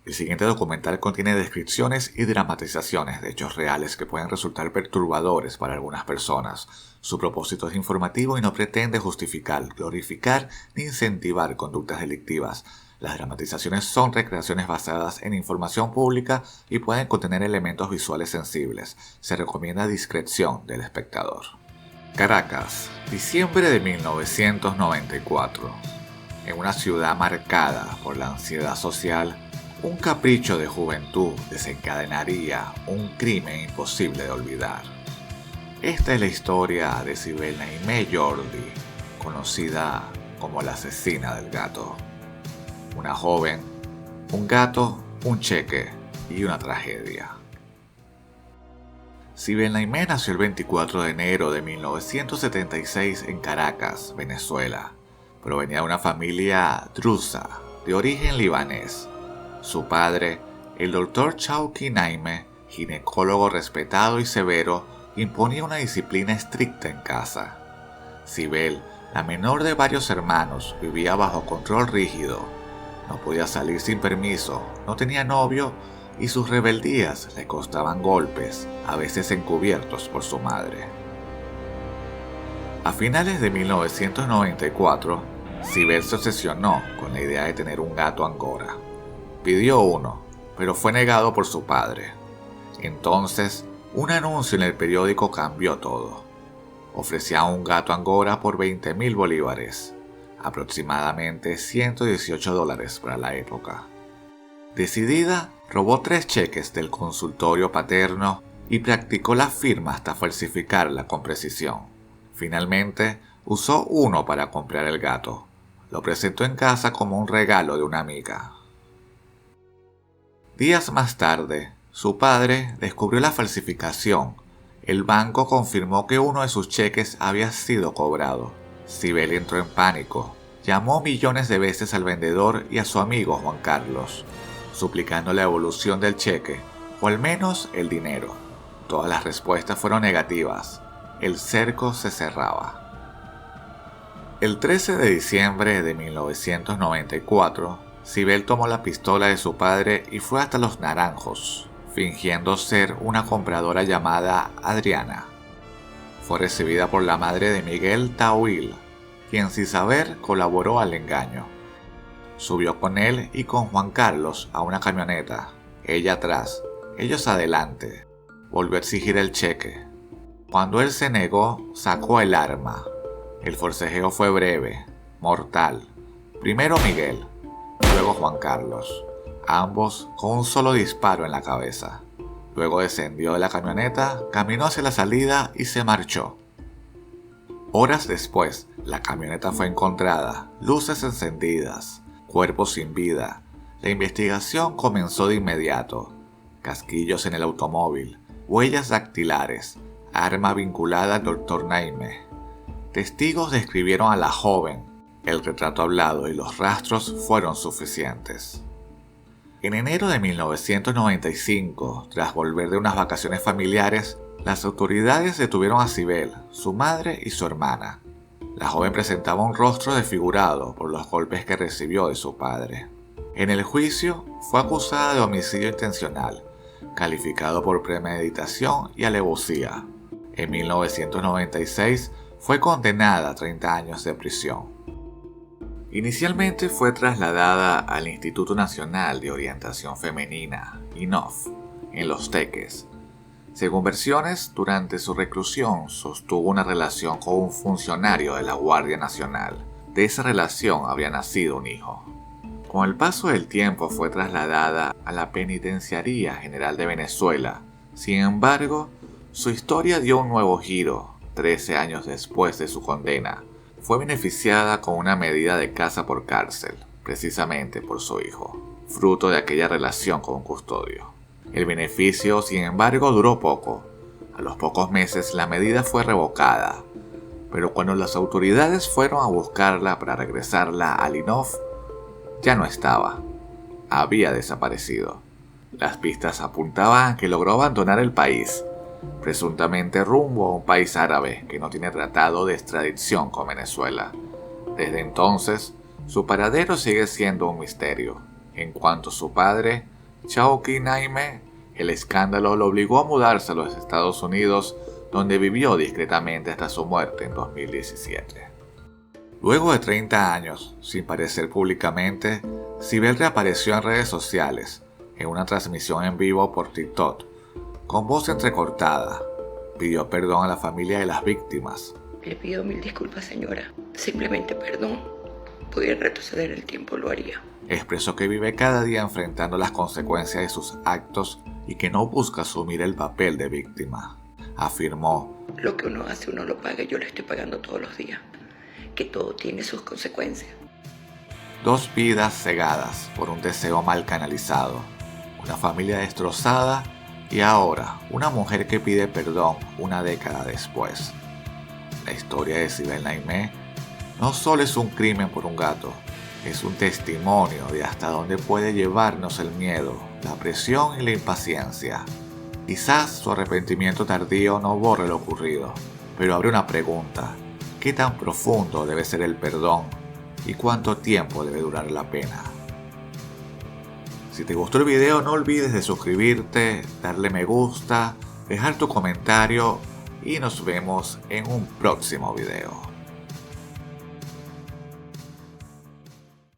El siguiente documental contiene descripciones y dramatizaciones de hechos reales que pueden resultar perturbadores para algunas personas. Su propósito es informativo y no pretende justificar, glorificar ni incentivar conductas delictivas. Las dramatizaciones son recreaciones basadas en información pública y pueden contener elementos visuales sensibles. Se recomienda discreción del espectador. Caracas, diciembre de 1994. En una ciudad marcada por la ansiedad social, un capricho de juventud desencadenaría un crimen imposible de olvidar. Esta es la historia de Sibel Naimé Jordi, conocida como la asesina del gato. Una joven, un gato, un cheque y una tragedia. Sibel Naimé nació el 24 de enero de 1976 en Caracas, Venezuela. Provenía de una familia drusa de origen libanés. Su padre, el Dr. Chauki Naimé, ginecólogo respetado y severo, imponía una disciplina estricta en casa. Sibel, la menor de varios hermanos, vivía bajo control rígido. No podía salir sin permiso, no tenía novio y sus rebeldías le costaban golpes, a veces encubiertos por su madre. A finales de 1994, Sibel se obsesionó con la idea de tener un gato angora. Pidió uno, pero fue negado por su padre. Entonces, un anuncio en el periódico cambió todo. Ofrecía un gato angora por 20.000 bolívares, aproximadamente $118 para la época. Decidida, robó 3 cheques del consultorio paterno y practicó la firma hasta falsificarla con precisión. Finalmente, usó uno para comprar el gato. Lo presentó en casa como un regalo de una amiga. Días más tarde, su padre descubrió la falsificación. El banco confirmó que uno de sus cheques había sido cobrado. Sibel entró en pánico. Llamó millones de veces al vendedor y a su amigo Juan Carlos, suplicando la devolución del cheque, o al menos el dinero. Todas las respuestas fueron negativas. El cerco se cerraba. El 13 de diciembre de 1994, Sibel tomó la pistola de su padre y fue hasta Los Naranjos, fingiendo ser una compradora llamada Adriana. Fue recibida por la madre de Miguel Tawil, quien sin saber colaboró al engaño. Subió con él y con Juan Carlos a una camioneta, ella atrás, ellos adelante. Volvió a exigir el cheque. Cuando él se negó, sacó el arma. El forcejeo fue breve, mortal. Primero Miguel, luego Juan Carlos, ambos con un solo disparo en la cabeza. Luego descendió de la camioneta, caminó hacia la salida y se marchó. Horas después, la camioneta fue encontrada, luces encendidas, cuerpo sin vida. La investigación comenzó de inmediato. Casquillos en el automóvil, huellas dactilares, arma vinculada al Dr. Naimé. Testigos describieron a la joven. El retrato hablado y los rastros fueron suficientes. En enero de 1995, tras volver de unas vacaciones familiares, las autoridades detuvieron a Sibel, su madre y su hermana. La joven presentaba un rostro desfigurado por los golpes que recibió de su padre. En el juicio, fue acusada de homicidio intencional, calificado por premeditación y alevosía. En 1996, fue condenada a 30 años de prisión. Inicialmente fue trasladada al Instituto Nacional de Orientación Femenina, INOF, en Los Teques. Según versiones, durante su reclusión sostuvo una relación con un funcionario de la Guardia Nacional. De esa relación habría nacido un hijo. Con el paso del tiempo fue trasladada a la Penitenciaría General de Venezuela. Sin embargo, su historia dio un nuevo giro 13 años después de su condena. Fue beneficiada con una medida de casa por cárcel, precisamente por su hijo, fruto de aquella relación con un custodio. El beneficio, sin embargo, duró poco. A los pocos meses la medida fue revocada, pero cuando las autoridades fueron a buscarla para regresarla al INOF, ya no estaba. Había desaparecido. Las pistas apuntaban a que logró abandonar el país, presuntamente rumbo a un país árabe que no tiene tratado de extradición con Venezuela. Desde entonces, su paradero sigue siendo un misterio. En cuanto a su padre, Chauki Naime, el escándalo lo obligó a mudarse a los Estados Unidos, donde vivió discretamente hasta su muerte en 2017. Luego de 30 años, sin aparecer públicamente, Sibel reapareció en redes sociales, en una transmisión en vivo por TikTok, con voz entrecortada. Pidió perdón a la familia de las víctimas. Le pido mil disculpas, señora. Simplemente perdón. Pudiera retroceder el tiempo, lo haría. Expresó que vive cada día enfrentando las consecuencias de sus actos y que no busca asumir el papel de víctima. Afirmó: lo que uno hace, uno lo paga y yo lo estoy pagando todos los días. Que todo tiene sus consecuencias. 2 vidas cegadas por un deseo mal canalizado, una familia destrozada y ahora una mujer que pide perdón una década después. La historia de Sibel Naime no solo es un crimen por un gato, es un testimonio de hasta dónde puede llevarnos el miedo, la presión y la impaciencia. Quizás su arrepentimiento tardío no borre lo ocurrido, pero abre una pregunta: ¿qué tan profundo debe ser el perdón y cuánto tiempo debe durar la pena? Si te gustó el video, no olvides de suscribirte, darle me gusta, dejar tu comentario y nos vemos en un próximo video.